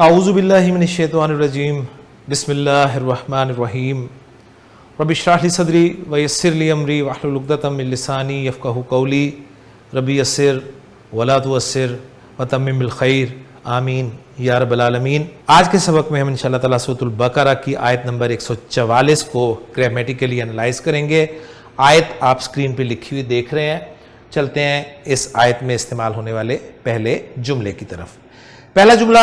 اعوذ باللہ من الشیطان الرجیم بسم اللہ الرحمن الرحیم رب اشرح لی صدری ویسر لی امری واحلل عقدۃ من لسانی یفقہوا قولی ربی یسر ولا تعسر وتمم بالخیر آمین یا رب العالمین۔ آج کے سبق میں ہم انشاءاللہ تعالیٰ سورۃ البقرہ کی آیت نمبر 144 کو گرامیٹیکلی انالائز کریں گے۔ آیت آپ سکرین پہ لکھی ہوئی دیکھ رہے ہیں۔ چلتے ہیں اس آیت میں استعمال ہونے والے پہلے جملے کی طرف۔ پہلا جملہ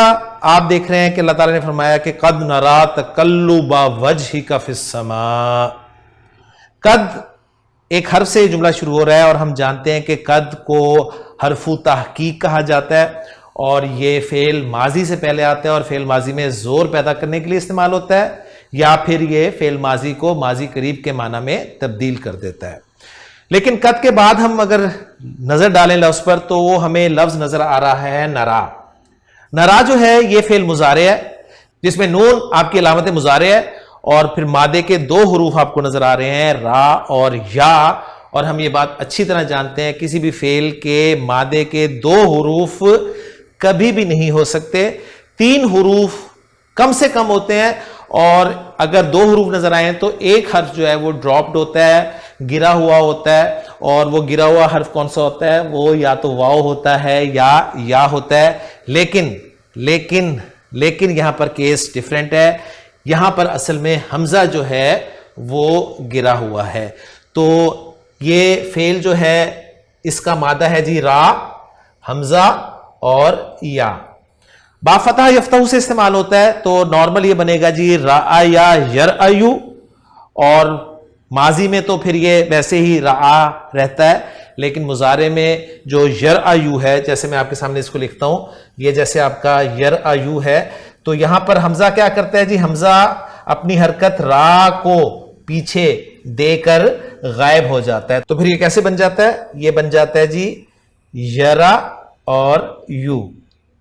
آپ دیکھ رہے ہیں کہ اللہ تعالیٰ نے فرمایا کہ قد نرا تقلب وجہک فی السماء۔ قد ایک حرف سے یہ جملہ شروع ہو رہا ہے اور ہم جانتے ہیں کہ قد کو حرف تحقیق کہا جاتا ہے اور یہ فعل ماضی سے پہلے آتا ہے اور فعل ماضی میں زور پیدا کرنے کے لیے استعمال ہوتا ہے، یا پھر یہ فعل ماضی کو ماضی قریب کے معنی میں تبدیل کر دیتا ہے۔ لیکن قد کے بعد ہم اگر نظر ڈالیں لفظ پر تو وہ ہمیں لفظ نظر آ رہا ہے نرا۔ نرا جو ہے یہ فعل مضارع ہے جس میں نون آپ کی علامت مضارع ہے، اور پھر مادے کے دو حروف آپ کو نظر آ رہے ہیں را اور یا، اور ہم یہ بات اچھی طرح جانتے ہیں کسی بھی فعل کے مادے کے دو حروف کبھی بھی نہیں ہو سکتے، تین حروف کم سے کم ہوتے ہیں، اور اگر دو حروف نظر آئیں تو ایک حرف جو ہے وہ ڈراپڈ ہوتا ہے، گرا ہوا ہوتا ہے، اور وہ گرا ہوا حرف کون سا ہوتا ہے؟ وہ یا تو واو ہوتا ہے یا ہوتا ہے۔ لیکن یہاں پر کیس ڈیفرنٹ ہے، یہاں پر اصل میں حمزہ جو ہے وہ گرا ہوا ہے، تو یہ فعل جو ہے اس کا مادہ ہے جی را، حمزہ اور یا۔ با فتح یفتح سے استعمال ہوتا ہے تو نارمل یہ بنے گا جی را یا یرعیو، اور ماضی میں تو پھر یہ ویسے ہی رعا رہتا ہے، لیکن مضارع میں جو یرعیو ہے، جیسے میں آپ کے سامنے اس کو لکھتا ہوں، یہ جیسے آپ کا یرعیو ہے، تو یہاں پر حمزہ کیا کرتا ہے جی؟ حمزہ اپنی حرکت را کو پیچھے دے کر غائب ہو جاتا ہے، تو پھر یہ کیسے بن جاتا ہے؟ یہ بن جاتا ہے جی یرا اور یو،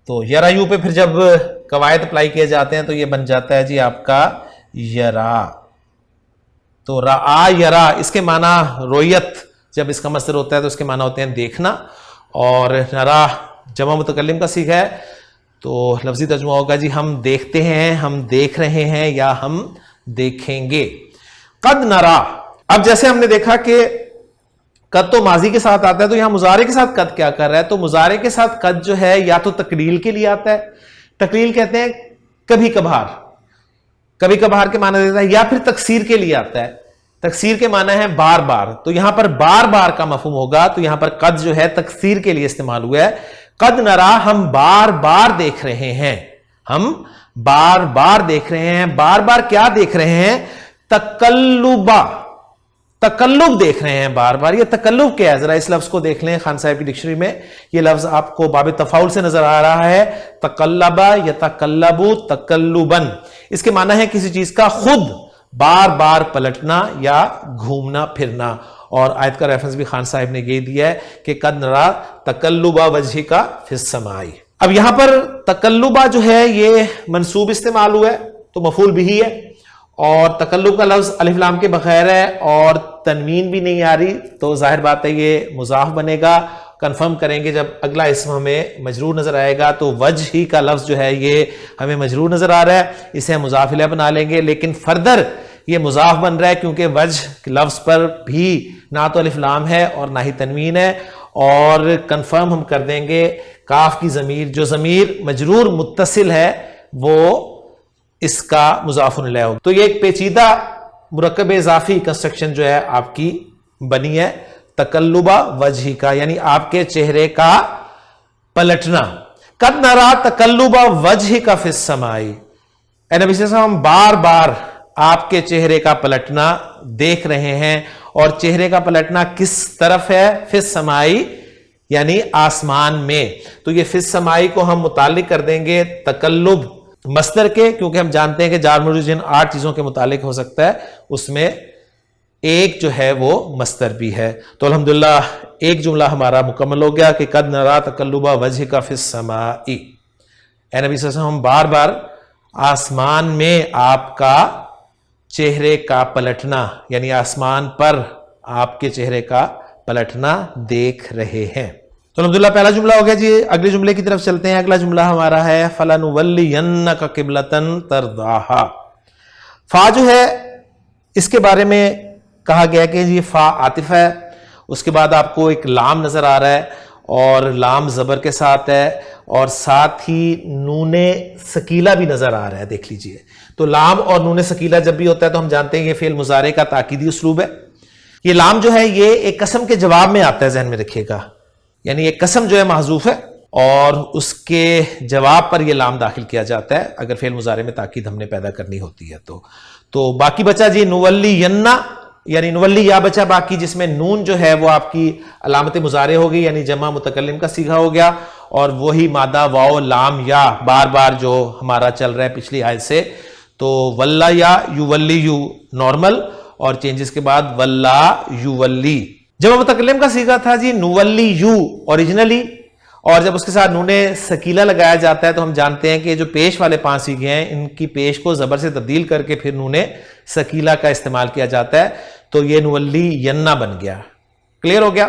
تو یرعیو پہ پھر جب قواعد اپلائی کیے جاتے ہیں تو یہ بن جاتا ہے جی آپ کا یرا۔ تو رعا یرا اس کے معنی رویت، جب اس کا مصدر ہوتا ہے تو اس کے معنی ہوتے ہیں دیکھنا، اور نرا جمع متکلم کا صیغہ ہے تو لفظی ترجمہ ہوگا جی ہم دیکھتے ہیں، ہم دیکھ رہے ہیں، یا ہم دیکھیں گے۔ قد نرا، اب جیسے ہم نے دیکھا کہ قد تو ماضی کے ساتھ آتا ہے، تو یہاں مضارع کے ساتھ قد کیا کر رہا ہے؟ تو مضارع کے ساتھ قد جو ہے یا تو تقلیل کے لیے آتا ہے، تقلیل کہتے ہیں کبھی کبھار، کبھی کبھار کے معنی دیتا ہے، یا پھر تکثیر کے لیے آتا ہے، تکثیر کے معنی ہے بار بار، تو یہاں پر بار بار کا مفہوم ہوگا، تو یہاں پر قد جو ہے تکثیر کے لیے استعمال ہوا ہے۔ قد نرا، ہم بار بار دیکھ رہے ہیں، ہم بار بار دیکھ رہے ہیں۔ بار بار کیا دیکھ رہے ہیں؟ تقلبا، تقلب دیکھ رہے ہیں بار بار۔ یہ تقلب کیا ہے؟ ذرا اس لفظ کو دیکھ لیں خان صاحب کی ڈکشنری میں، یہ لفظ آپ کو باب تفاعل سے نظر آ رہا ہے، تقلبا یتقلب تقلبا۔ اس کے معنی ہے کسی چیز کا خود بار بار پلٹنا یا گھومنا پھرنا، اور آیت کا ریفرنس بھی خان صاحب نے یہ دیا ہے کہ قد نرا تقلب وجہک فی السماء۔ اب یہاں پر تقلبہ جو ہے یہ منصوب استعمال ہوا ہے تو مفعول بھی ہے، اور تقلب کا لفظ الف لام کے بغیر ہے اور تنوین بھی نہیں آ رہی، تو ظاہر بات ہے یہ مضاف بنے گا۔ کنفرم کریں گے جب اگلا اسم ہمیں مجرور نظر آئے گا، تو وجہ ہی کا لفظ جو ہے یہ ہمیں مجرور نظر آ رہا ہے، اسے ہم مضاف الیہ بنا لیں گے، لیکن فردر یہ مضاف بن رہا ہے کیونکہ وجہ لفظ پر بھی نہ تو الف لام ہے اور نہ ہی تنوین ہے، اور کنفرم ہم کر دیں گے کاف کی ضمیر، جو ضمیر مجرور متصل ہے وہ اس کا مضاف الیہ ہوگا۔ تو یہ ایک پیچیدہ مرکب اضافی کنسٹرکشن جو ہے آپ کی بنی ہے، تقلبہ وجہی کا، یعنی آپ کے چہرے کا پلٹنا۔ قد نرا تقلبہ وجہک فی السماء، اے نبی صلی اللہ علیہ وسلم ہم بار بار آپ کے چہرے کا پلٹنا دیکھ رہے ہیں، اور چہرے کا پلٹنا کس طرف ہے؟ فی السماء، یعنی آسمان میں۔ تو یہ فی السماء کو ہم متعلق کر دیں گے تقلب مصدر کے، کیونکہ ہم جانتے ہیں کہ جار مجرور جن 8 چیزوں کے متعلق ہو سکتا ہے اس میں ایک جو ہے وہ مصدر بھی ہے۔ تو الحمدللہ ایک جملہ ہمارا مکمل ہو گیا کہ قد نرا تقلب وجہک فی السماء، اے نبی صلی اللہ علیہ وسلم ہم بار بار آسمان میں آپ کا چہرے کا پلٹنا، یعنی آسمان پر آپ کے چہرے کا پلٹنا دیکھ رہے ہیں۔ تو الحمدللہ پہلا جملہ ہو گیا جی. اگلے جملے کی طرف چلتے ہیں. اگلا جملہ ہمارا ہے فَلَنُوَلِّيَنَّكَ قِبْلَةً تَرْضَاهَا. فا جو ہے اس کے بارے میں کہا گیا کہ جی فا عاطف ہے, اس کے بعد آپ کو ایک لام نظر آ رہا ہے اور لام زبر کے ساتھ ہے اور ساتھ ہی نون ثقیلہ بھی نظر آ رہا ہے. دیکھ لیجئے, تو لام اور نون ثقیلہ جب بھی ہوتا ہے تو ہم جانتے ہیں یہ فعل مضارع کا تاکیدی اسلوب ہے. یہ لام جو ہے یہ ایک قسم کے جواب میں آتا ہے, ذہن میں رکھیے گا. یعنی ایک قسم جو ہے محذوف ہے اور اس کے جواب پر یہ لام داخل کیا جاتا ہے اگر فعل مضارع میں تاکید ہم نے پیدا کرنی ہوتی ہے. تو باقی بچا جی نولینا, یعنی نولی یا بچا باقی, جس میں نون جو ہے وہ آپ کی علامت مضارع ہوگی, یعنی جمع متکلم کا صیغہ ہو گیا, اور وہی مادہ واو لام یا بار بار جو ہمارا چل رہا ہے پچھلی آیت سے. تو ولا یا یولی یو نارمل, اور چینجز کے بعد ولا یولی. جمع متکلم کا صیغہ تھا جی نولی یو اوریجنلی, اور جب اس کے ساتھ نون ثقیلہ لگایا جاتا ہے تو ہم جانتے ہیں کہ جو پیش والے 5 صیغے ہیں ان کی پیش کو زبر سے تبدیل کر کے پھر نون ثقیلہ کا استعمال کیا جاتا ہے. تو یہ نولی یننا بن گیا. کلیئر ہو گیا؟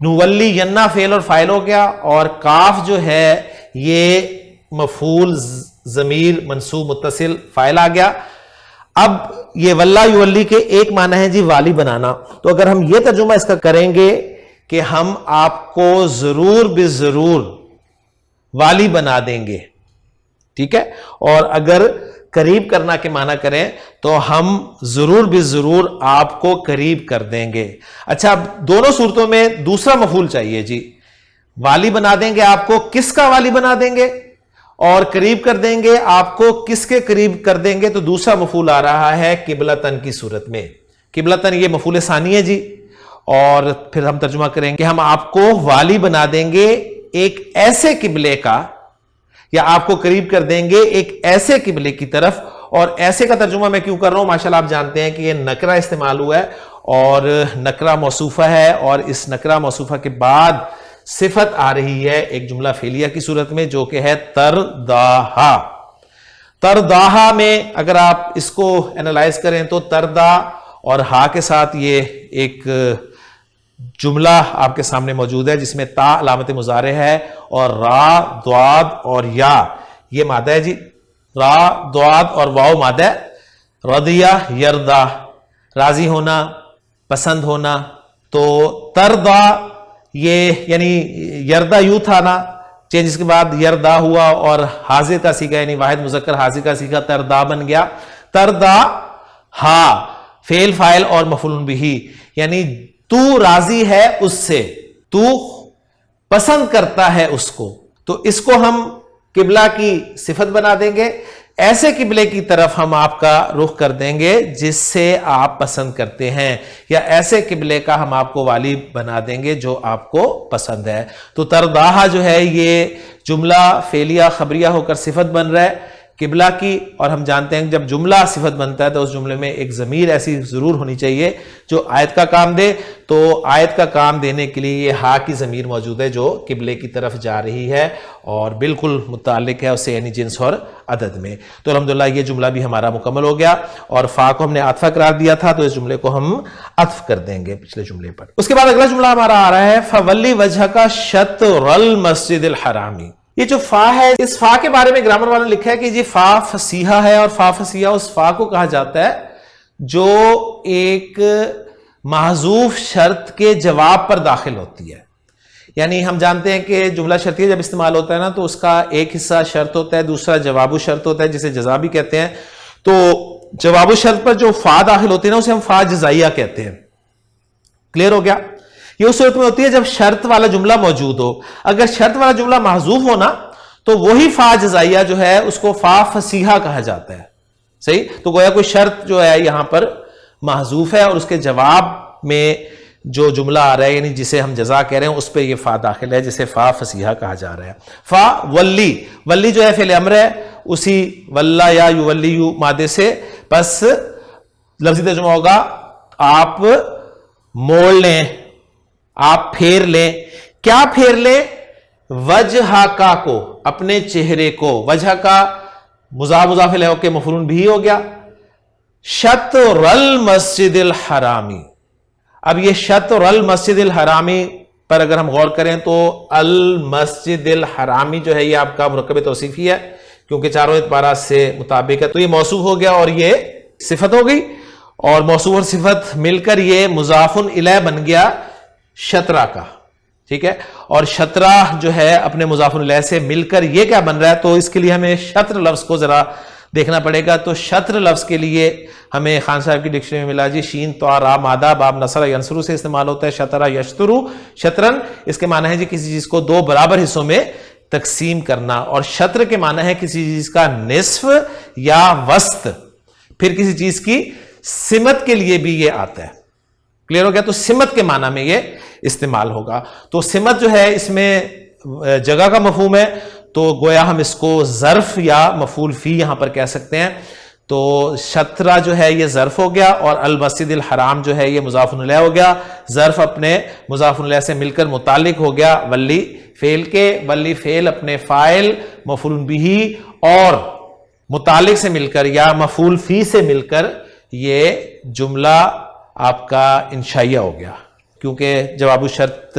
نولی یننا فعل اور فاعل ہو گیا, اور کاف جو ہے یہ مفعول ضمیر منصوب متصل فاعل آ گیا. اب یہ ولا یولی کے ایک معنی ہے جی والی بنانا. تو اگر ہم یہ ترجمہ اس کا کریں گے کہ ہم آپ کو ضرور بضرور والی بنا دیں گے, ٹھیک ہے, اور اگر قریب کرنا کے معنی کریں تو ہم ضرور بضرور آپ کو قریب کر دیں گے. اچھا, اب دونوں صورتوں میں دوسرا مفعول چاہیے جی. والی بنا دیں گے آپ کو, کس کا والی بنا دیں گے, اور قریب کر دیں گے آپ کو, کس کے قریب کر دیں گے. تو دوسرا مفعول آ رہا ہے قبلتن کی صورت میں. قبلتن یہ مفعول ثانی ہے جی, اور پھر ہم ترجمہ کریں گے ہم آپ کو والی بنا دیں گے ایک ایسے قبلے کا, یا آپ کو قریب کر دیں گے ایک ایسے قبلے کی طرف. اور ایسے کا ترجمہ میں کیوں کر رہا ہوں, ماشاءاللہ آپ جانتے ہیں کہ یہ نکرہ استعمال ہوا ہے اور نکرہ موصوفہ ہے, اور اس نکرہ موصوفہ کے بعد صفت آ رہی ہے ایک جملہ فعلیہ کی صورت میں جو کہ ہے ترداہا. ترداہا میں اگر آپ اس کو انالائز کریں تو تردا اور ہا کے ساتھ یہ ایک جملہ آپ کے سامنے موجود ہے جس میں تا علامت مضارع ہے اور را ضاد اور یا یہ مادہ ہے جی. را ضاد اور واو مادہ ہے. رضیہ یردا, راضی ہونا, پسند ہونا. تو تردا یہ یعنی یردا یوں تھا نا, چینج کے بعد یردا ہوا اور حاضر کا صیغہ یعنی واحد مذکر حاضر کا صیغہ تردا بن گیا. تردا ہا فعل فاعل اور مفعول بہ, یعنی تو راضی ہے اس سے, تو پسند کرتا ہے اس کو. تو اس کو ہم قبلہ کی صفت بنا دیں گے, ایسے قبلے کی طرف ہم آپ کا رخ کر دیں گے جس سے آپ پسند کرتے ہیں, یا ایسے قبلے کا ہم آپ کو والی بنا دیں گے جو آپ کو پسند ہے. تو ترداہا جو ہے یہ جملہ فعلیہ خبریہ ہو کر صفت بن رہا ہے قبلہ کی, اور ہم جانتے ہیں کہ جب جملہ صفت بنتا ہے تو اس جملے میں ایک ضمیر ایسی ضرور ہونی چاہیے جو آیت کا کام دے. تو آیت کا کام دینے کے لیے یہ ہا کی ضمیر موجود ہے جو قبلے کی طرف جا رہی ہے اور بالکل متعلق ہے اس سے یعنی جنس اور عدد میں. تو الحمدللہ یہ جملہ بھی ہمارا مکمل ہو گیا, اور فا کو ہم نے عطفہ قرار دیا تھا تو اس جملے کو ہم عطف کر دیں گے پچھلے جملے پر. اس کے بعد اگلا جملہ ہمارا آ رہا ہے فولی وجہک شطر المسجد الحرامی. یہ جو فا ہے, اس فا کے بارے میں گرامر والوں نے لکھا ہے کہ جی فا فصیحہ ہے, اور فا فصیحہ اس فا کو کہا جاتا ہے جو ایک محذوف شرط کے جواب پر داخل ہوتی ہے. یعنی ہم جانتے ہیں کہ جملہ شرطیہ جب استعمال ہوتا ہے نا تو اس کا ایک حصہ شرط ہوتا ہے, دوسرا جواب شرط ہوتا ہے جسے جزا بھی کہتے ہیں. تو جواب شرط پر جو فا داخل ہوتی ہے نا اسے ہم فا جزائیہ کہتے ہیں. کلیئر ہو گیا؟ یہ اس صورت میں ہوتی ہے جب شرط والا جملہ موجود ہو. اگر شرط والا جملہ محذوف ہونا تو وہی فا جزائیہ جو ہے اس کو فا فصیحہ کہا جاتا ہے. صحیح؟ تو گویا کوئی شرط جو ہے یہاں پر محذوف ہے اور اس کے جواب میں جو جملہ آ رہا ہے یعنی جسے ہم جزا کہہ رہے ہیں اس پہ یہ فا داخل ہے جسے فا فصیحہ کہا جا رہا ہے. فا ولی, ولی جو ہے فعل امر ہے اسی ولا یا یولیو مادے سے, بس لفظی ترجمہ ہوگا آپ موڑ لیں, آپ پھیر لیں. کیا پھیر لیں؟ وجہ کا کو, اپنے چہرے کو. وجہ کا مضاف مضاف الیہ ہو کے مفعول بھی ہو گیا. شطر المسجد الحرامی. اب یہ شطر المسجد الحرامی پر اگر ہم غور کریں تو المسجد الحرامی جو ہے یہ آپ کا مرکب توصیفی ہے کیونکہ چاروں اعتبارات سے مطابق ہے، تو یہ موصوف ہو گیا اور یہ صفت ہو گئی، اور موصوف اور صفت مل کر یہ مضاف الیہ بن گیا شطرہ کا، ٹھیک ہے، اور شطرہ جو ہے اپنے مضاف الیہ سے مل کر یہ کیا بن رہا ہے، تو اس کے لیے ہمیں شطر لفظ کو ذرا دیکھنا پڑے گا. تو شطر لفظ کے لیے ہمیں خان صاحب کی ڈکشنری میں ملا جی شین تو را مادہ باب نصر ینصرو سے استعمال ہوتا ہے، شطرہ یشترو شطرن، اس کے معنی ہے جی کسی چیز کو دو برابر حصوں میں تقسیم کرنا، اور شطر کے معنی ہے کسی چیز کا نصف یا وسط. پھر کسی چیز کی سمت کے لیے بھی یہ آتا ہے، کلیئر ہو گیا، تو سمت کے معنی میں یہ استعمال ہوگا. تو سمت جو ہے اس میں جگہ کا مفہوم ہے، تو گویا ہم اس کو ظرف یا مفعول فی یہاں پر کہہ سکتے ہیں. تو شطرہ جو ہے یہ ظرف ہو گیا، اور المسجد الحرام جو ہے یہ مضاف الیہ ہو گیا. ظرف اپنے مضاف الیہ سے مل کر متعلق ہو گیا ولی فعل کے، ولی فعل اپنے فاعل مفعول بہ اور متعلق سے مل کر یا مفعول فی سے مل کر یہ جملہ آپ کا انشائیہ ہو گیا، کیونکہ جواب الشرط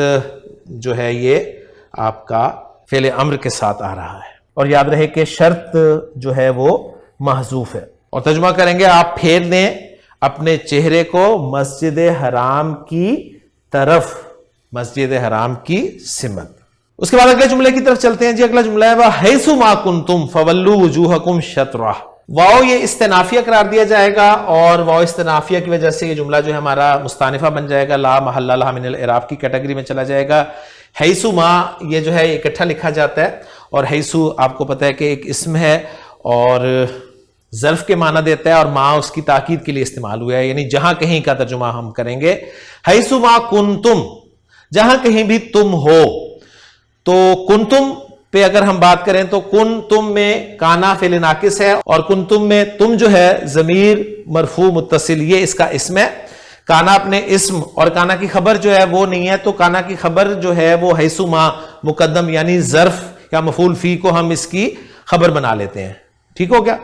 جو ہے یہ آپ کا فعل امر کے ساتھ آ رہا ہے. اور یاد رہے کہ شرط جو ہے وہ محذوف ہے. اور ترجمہ کریں گے آپ پھیر دیں اپنے چہرے کو مسجد حرام کی طرف، مسجد حرام کی سمت. اس کے بعد اگلے جملے کی طرف چلتے ہیں جی. اگلا جملہ ہے وَحَيْثُ مَا كُنْتُمْ فَوَلُّوا وُجُوهَكُمْ شَطْرَهُ. واو یہ استنافیہ قرار دیا جائے گا، اور واو استنافیہ کی وجہ سے یہ جملہ جو ہے ہمارا مستانفہ بن جائے گا، لا محل لہا من الاعراب کی کیٹیگری میں چلا جائے گا. حیث ما یہ جو ہے اکٹھا لکھا جاتا ہے، اور حیث آپ کو پتہ ہے کہ ایک اسم ہے اور ظرف کے معنی دیتا ہے، اور ما اس کی تاکید کے لیے استعمال ہوا ہے، یعنی جہاں کہیں کا ترجمہ ہم کریں گے. حیث ما کنتم، جہاں کہیں بھی تم ہو. تو کنتم پہ اگر ہم بات کریں تو کن تم میں کانا فعل ناقص ہے، اور کن تم میں تم جو ہے ضمیر مرفوع متصل، یہ اس کا اسم ہے. کانا اپنے اسم اور کانا کی خبر جو ہے وہ نہیں ہے، تو کانا کی خبر جو ہے وہ حیث ما مقدم یعنی ظرف یا مفعول فی کو ہم اس کی خبر بنا لیتے ہیں. ٹھیک ہو گیا؟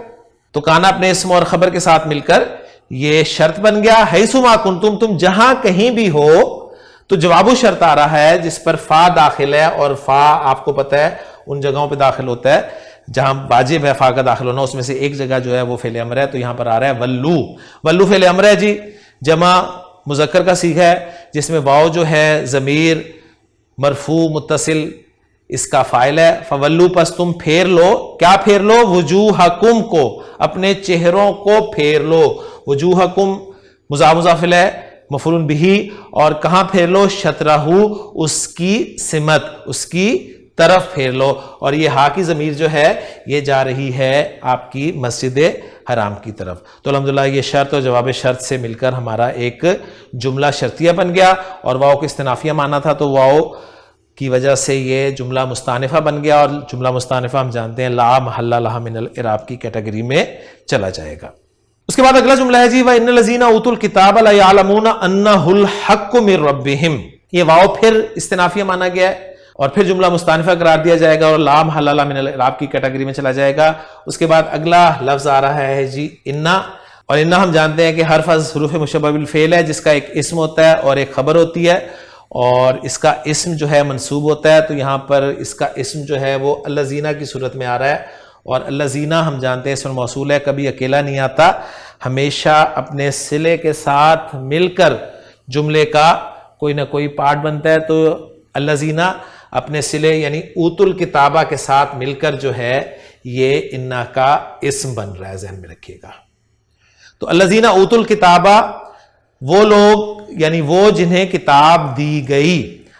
تو کانا اپنے اسم اور خبر کے ساتھ مل کر یہ شرط بن گیا. حیث ما کنتم، تم جہاں کہیں بھی ہو. تو جواب شرط آ رہا ہے جس پر فا داخل ہے، اور فا آپ کو پتہ ہے ان جگہوں پہ داخل ہوتا ہے جہاں واجب ہے فا کا داخل ہونا، اس میں سے ایک جگہ جو ہے وہ فعل امر ہے. تو یہاں پر آ رہا ہے ولو. ولو فعل امر ہے جی، جمع مذکر کا صیغہ ہے جس میں واو جو ہے ضمیر مرفوع متصل اس کا فاعل ہے. فولو پس تم پھیر لو، کیا پھیر لو؟ وجوہکم کو، اپنے چہروں کو پھیر لو. وجوہکم مضاف مضاف الیہ مفعول بہ، اور کہاں پھیر لو؟ شطرہ، اس کی سمت، اس کی طرف پھیر لو. اور یہ ہا کی ضمیر جو ہے یہ جا رہی ہے آپ کی مسجد حرام کی طرف. تو الحمدللہ یہ شرط اور جواب شرط سے مل کر ہمارا ایک جملہ شرطیہ بن گیا، اور واو کو استنافیہ مانا تھا تو واو کی وجہ سے یہ جملہ مستانفہ بن گیا، اور جملہ مستانفہ ہم جانتے ہیں لا محل لہا من الاعراب کی کیٹیگری میں چلا جائے گا. اس کے بعد اگلا جملہ ہے جی وَإِنَّ الَّذِينَ أُوتُوا الْكِتَابَ لَيَعْلَمُونَ أَنَّهُ الْحَقُّ مِن رَّبِّهِمْ. یہ واو پھر استنافیہ مانا گیا ہے، اور پھر جملہ مستانفہ قرار دیا جائے گا، اور لا محل لہا من الاعراب کی کیٹیگری میں چلا جائے گا. اس کے بعد اگلا لفظ آ رہا ہے جی انا، اور انا ہم جانتے ہیں کہ حرف از حروف مشبہ بالفعل ہے جس کا ایک اسم ہوتا ہے اور ایک خبر ہوتی ہے، اور اس کا اسم جو ہے منصوب ہوتا ہے. تو یہاں پر اس کا اسم جو ہے وہ الذین کی صورت میں آ رہا ہے، اور الذین ہم جانتے ہیں اسم موصول ہے، کبھی اکیلا نہیں آتا، ہمیشہ اپنے صلے کے ساتھ مل کر جملے کا کوئی نہ کوئی پارٹ بنتا ہے. تو الذین اپنے صلے یعنی اوت الکتابہ کے ساتھ مل کر جو ہے یہ انا کا اسم بن رہا ہے، ذہن میں رکھیے گا. تو الذین اوت الکتابہ وہ لوگ یعنی وہ جنہیں کتاب دی گئی.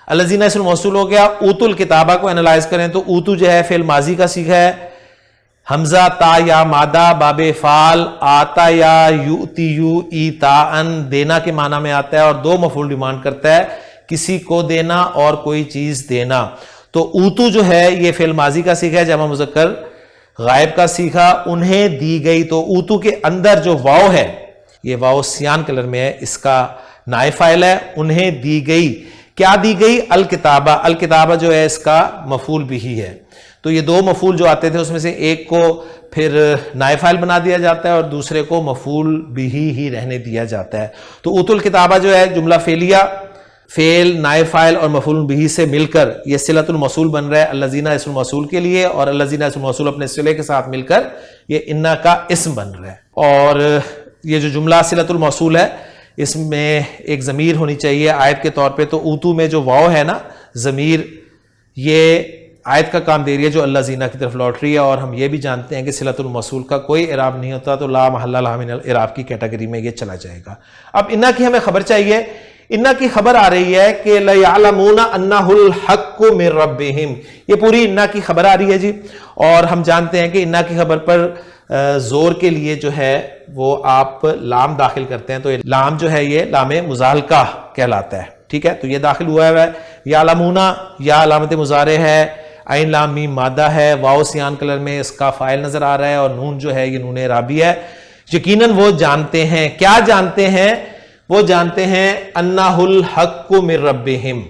الذین اسم موصول ہو گیا. اوت الکتابہ کو انالائز کریں تو اوتو جو ہے فعل ماضی کا صیغہ ہے، حمزہ تا یا مادہ باب فعل، آتا یا یؤتی یو ایتاءن دینا کے معنی میں آتا ہے، اور دو مفعول ڈیمانڈ کرتا ہے، کسی کو دینا اور کوئی چیز دینا. تو اوتو جو ہے یہ فعل ماضی کا صیغہ ہے، جمع مذکر غائب کا صیغہ، انہیں دی گئی. تو اوتو کے اندر جو واو ہے یہ واو سیان کلر میں ہے، اس کا نائب فاعل ہے. انہیں دی گئی، کیا دی گئی؟ الکتابہ. الکتابہ جو ہے اس کا مفعول بہ ہے. تو یہ دو مفعول جو آتے تھے اس میں سے ایک کو پھر نائب فاعل بنا دیا جاتا ہے اور دوسرے کو مفعول بہ ہی رہنے دیا جاتا ہے. تو اوت الکتابہ جو ہے جملہ فعلیہ فعل نائب فاعل اور مفعول بہ سے مل کر یہ صلۃ الموصول بن رہا ہے الذین اسم الموصول کے لیے، اور الذین اسم الموصول اپنے صلے کے ساتھ مل کر یہ انا کا اسم بن رہا ہے۔ اور یہ جو جملہ صلۃ الموصول ہے اس میں ایک ضمیر ہونی چاہیے آیت کے طور پہ، تو اوتو میں جو واو ہے نا ضمیر، یہ آیت کا کام دے رہی ہے جو اللہ زینہ کی طرف لوٹ رہی ہے، اور ہم یہ بھی جانتے ہیں کہ صلۃ الموصول کا کوئی اعراب نہیں ہوتا، تو لا محل لہ من الاعراب کی کیٹیگری میں یہ چلا جائے گا۔ اب انا کی ہمیں خبر چاہیے، انا کی خبر آ رہی ہے کہ لَيَعْلَمُونَ أَنَّهُ الْحَقُّ مِن رَبِّهِمْ، یہ پوری انا کی خبر آ رہی ہے جی، اور ہم جانتے ہیں کہ انا کی خبر پر زور کے لیے جو ہے وہ آپ لام داخل کرتے ہیں، تو یہ لام جو ہے یہ لام مزالقہ کہلاتا ہے، ٹھیک ہے، تو یہ داخل ہوا ہے۔ یعلمون یا علامت مضارع ہے، عین لام میم مادہ ہے، واو سیان کلر میں اس کا فاعل نظر آ رہا ہے، اور نون جو ہے یہ نون اعرابی ہے۔ یقیناً وہ جانتے ہیں، کیا جانتے ہیں؟ وہ جانتے ہیں انہ الحق من ربہم،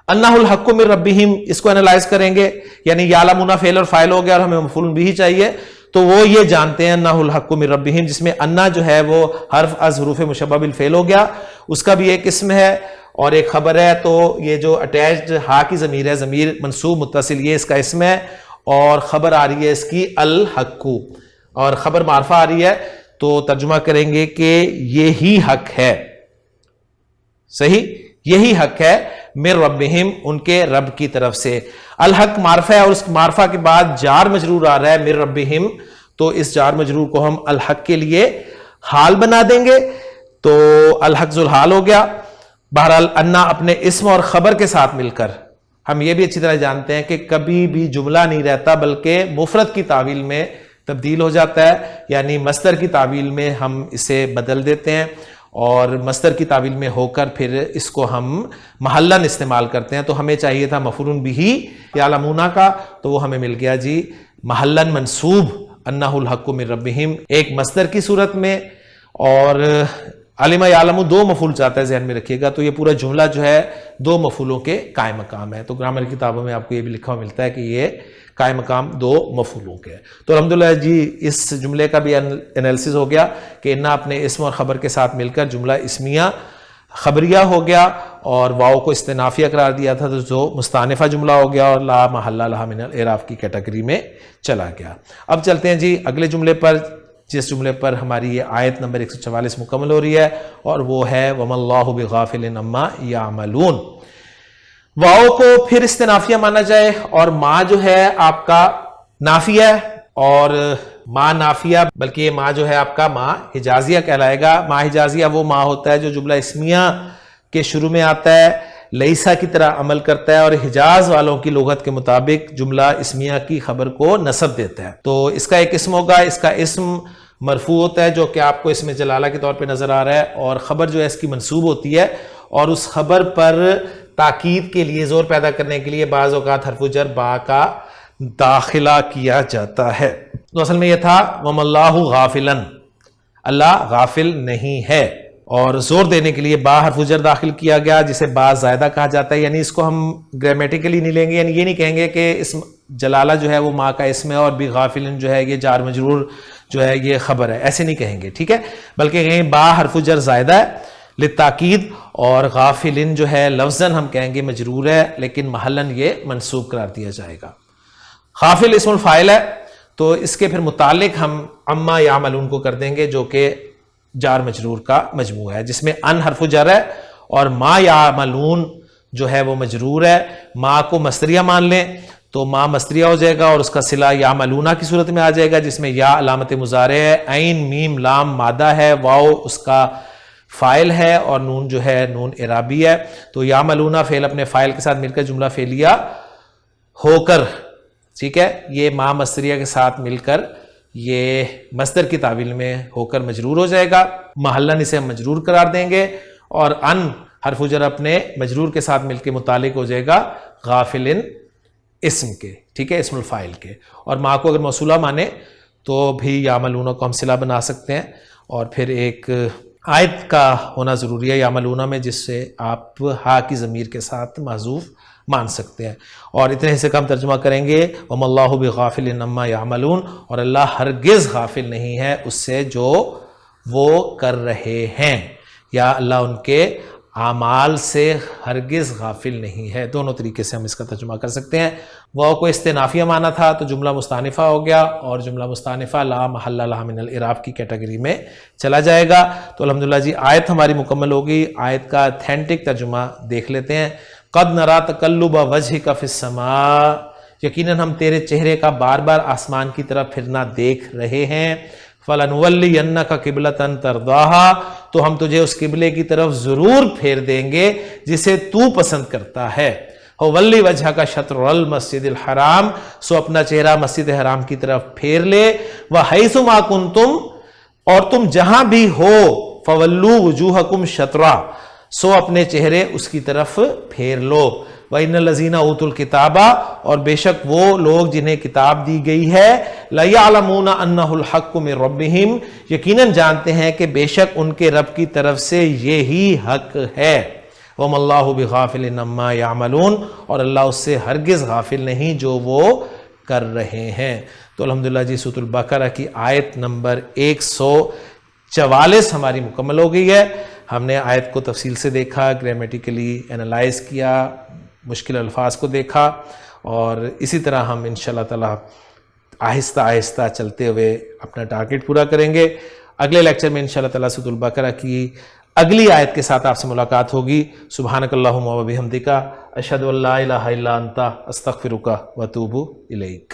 انہ الحق من ربہم، اس کو انالائز کریں گے، یعنی یعلمون فعل اور فاعل ہو گیا اور ہمیں مفعول بھی چاہیے، تو وہ یہ جانتے ہیں انہ الحق من ربہم، جس میں انہ جو ہے وہ حرف از حروف مشبہ بالفعل ہو گیا، اس کا بھی ایک اسم ہے اور ایک خبر ہے، تو یہ جو اٹیچڈ ہا کی ضمیر ہے، ضمیر منصوب متصل، یہ اس کا اسم ہے، اور خبر آ رہی ہے اس کی الحق، اور خبر معرفہ آ رہی ہے، تو ترجمہ کریں گے کہ یہی حق ہے، صحیح، یہی حق ہے، من ربہم، ان کے رب کی طرف سے۔ الحق معرفہ ہے، اور اس معرفہ کے بعد جار مجرور آ رہا ہے من ربہم، تو اس جار مجرور کو ہم الحق کے لیے حال بنا دیں گے، تو الحق ذو الحال ہو گیا۔ بہرحال انا اپنے اسم اور خبر کے ساتھ مل کر، ہم یہ بھی اچھی طرح جانتے ہیں کہ کبھی بھی جملہ نہیں رہتا بلکہ مفرد کی تعویل میں تبدیل ہو جاتا ہے، یعنی مصدر کی تعویل میں ہم اسے بدل دیتے ہیں، اور مصدر کی تعویل میں ہو کر پھر اس کو ہم محلن استعمال کرتے ہیں، تو ہمیں چاہیے تھا مفعول بہ یعلمون کا، تو وہ ہمیں مل گیا جی محلن منصوب انہ الحق من ربہم، ایک مصدر کی صورت میں، اور علم یعلم دو مفعول چاہتا ہے، ذہن میں رکھیے گا، تو یہ پورا جملہ جو ہے دو مفعولوں کے قائم مقام ہے، تو گرامر کی کتابوں میں آپ کو یہ بھی لکھا ہوا ملتا ہے کہ یہ قائم مقام دو مفعولوں کے ہے۔ تو الحمدللہ جی اس جملے کا بھی انالیسس ہو گیا کہ انا اپنے اسم اور خبر کے ساتھ مل کر جملہ اسمیہ خبریہ ہو گیا، اور واو کو استنافیہ قرار دیا تھا تو جو مستانفہ جملہ ہو گیا، اور لا محل لہ من الاعراب کی کیٹیگری میں چلا گیا۔ اب چلتے ہیں جی اگلے جملے پر، جس جملے پر ہماری یہ آیت نمبر 144 مکمل ہو رہی ہے، اور وہ ہے وَمَا اللَّهُ بِغَافِلٍ عَمَّا يَعْمَلُونَ۔ واو کو پھر استنافیہ مانا جائے، اور ما جو ہے آپ کا نافیہ ہے، اور ما نافیہ بلکہ یہ ما جو ہے آپ کا ما حجازیہ کہلائے گا۔ ما حجازیہ وہ ما ہوتا ہے جو جملہ اسمیہ کے شروع میں آتا ہے، لیسا کی طرح عمل کرتا ہے، اور حجاز والوں کی لغت کے مطابق جملہ اسمیہ کی خبر کو نصب دیتا ہے۔ تو اس کا ایک اسم ہوگا، اس کا اسم مرفوع ہوتا ہے جو کہ آپ کو اسم جلالہ کے طور پہ نظر آ رہا ہے، اور خبر جو ہے اس کی منصوب ہوتی ہے، اور اس خبر پر تاکید کے لیے، زور پیدا کرنے کے لیے بعض اوقات حرف جر با کا داخلہ کیا جاتا ہے۔ تو اصل میں یہ تھا وَمَا اللَّهُ غَافِلًا، اللہ غافل نہیں ہے، اور زور دینے کے لیے با حرف جر داخل کیا گیا جسے با زائدہ کہا جاتا ہے، یعنی اس کو ہم گرامیٹیکلی نہیں لیں گے، یعنی یہ نہیں کہیں گے کہ اسم جلالہ جو ہے وہ ما کا اسم ہے، اور بھی غافلن جو ہے یہ جار مجرور جو ہے یہ خبر ہے، ایسے نہیں کہیں گے، ٹھیک ہے، بلکہ کہیں با حرف جر زائدہ ہے للتاکید، اور غافلن جو ہے لفظاً ہم کہیں گے مجرور ہے، لیکن محلن یہ منصوب قرار دیا جائے گا۔ غافل اسم الفاعل ہے، تو اس کے پھر متعلق ہم اما یعملون کو کر دیں گے جو کہ جار مجرور کا مجموعہ ہے، جس میں ان حرف جر ہے، اور ما یعملون جو ہے وہ مجرور ہے۔ ما کو مصدریہ مان لیں تو ما مصدریہ ہو جائے گا، اور اس کا صلہ یعملون کی صورت میں آ جائے گا، جس میں یا علامت مضارع ہے، عین میم لام مادہ ہے، واو اس کا فائل ہے، اور نون جو ہے نون اعرابی ہے۔ تو یعملون فعل اپنے فائل کے ساتھ مل کر جملہ فعلیہ ہو کر، ٹھیک ہے، یہ ما مصدریہ کے ساتھ مل کر یہ مصدر کی تعویل میں ہو کر مجرور ہو جائے گا، محلن اسے ہم مجرور قرار دیں گے، اور ان حرف جر اپنے مجرور کے ساتھ مل کے متعلق ہو جائے گا غافلن اسم کے، ٹھیک ہے، اسم الفاعل کے، اور ما کو اگر موصولہ مانے تو بھی یعملون کو ہم صلہ بنا سکتے ہیں، اور پھر ایک آیت کا ہونا ضروری ہے یعملون میں، جس سے آپ ہا کی ضمیر کے ساتھ محذوف مان سکتے ہیں، اور اتنے حصے کا ہم ترجمہ کریں گے وَمَا اللَّهُ بِغَافِلٍ عَمَّا يَعْمَلُونَ، اور اللہ ہرگز غافل نہیں ہے اس سے جو وہ کر رہے ہیں، یا اللہ ان کے اعمال سے ہرگز غافل نہیں ہے. دونوں طریقے سے ہم اس کا ترجمہ کر سکتے ہیں. واو کو استنافیہ مانا تھا تو جملہ مستانفہ ہو گیا، اور جملہ مستانفہ لا محل لہا من الاعراب کی کیٹیگری میں چلا جائے گا. تو الحمدللہ جی آیت ہماری مکمل ہوگی. آیت کا اتھینٹک ترجمہ دیکھ لیتے ہیں. قد نرا تقلب وجهک فی السماء، یقیناً ہم تیرے چہرے کا بار بار آسمان کی طرف پھرنا دیکھ رہے ہیں. فَلَنُوَلِّيَنَّكَ قِبْلَةً تَرْضَاهَا، تو ہم تجھے اس قبلے کی طرف ضرور پھیر دیں گے جسے تو پسند کرتا ہے. وَوَلِّ وَجْهَكَ شَطْرَ الْمَسْجِدِ الْحَرَامِ، سو اپنا چہرہ مسجد حرام کی طرف پھیر لے. وَحَيْثُ مَا كُنْتُمْ، اور تم جہاں بھی ہو، فَوَلُّوا وُجُوهَكُمْ شَطْرَهُ، سو اپنے چہرے اس کی طرف پھیر لو. وَإِنَّ الَّذِينَ أُوتُوا الْكِتَابَ، اور بے شک وہ لوگ جنہیں کتاب دی گئی ہے، لَيَعْلَمُونَ أَنَّهُ الْحَقُّ مِنْ رَبِّهِمْ، یقیناً جانتے ہیں کہ بے شک ان کے رب کی طرف سے یہی حق ہے. وَمَا اللَّهُ بِغَافِلٍ عَمَّا يَعْمَلُونَ، اور اللہ اس سے ہرگز غافل نہیں جو وہ کر رہے ہیں. تو الحمدللہ جی سورۃ البقرہ کی آیت نمبر 144 ہماری مکمل ہو گئی ہے. ہم نے آیت کو تفصیل سے دیکھا، گرامیٹیکلی انالائز کیا، مشکل الفاظ کو دیکھا، اور اسی طرح ہم انشاءاللہ تعالی آہستہ آہستہ چلتے ہوئے اپنا ٹارگٹ پورا کریں گے. اگلے لیکچر میں انشاءاللہ تعالی سورۃ البقرہ کی اگلی آیت کے ساتھ آپ سے ملاقات ہوگی. سبحانک اللہم و بحمدک، اشہد ان لا الہ الا انت، استغفرک و اتوب الیک.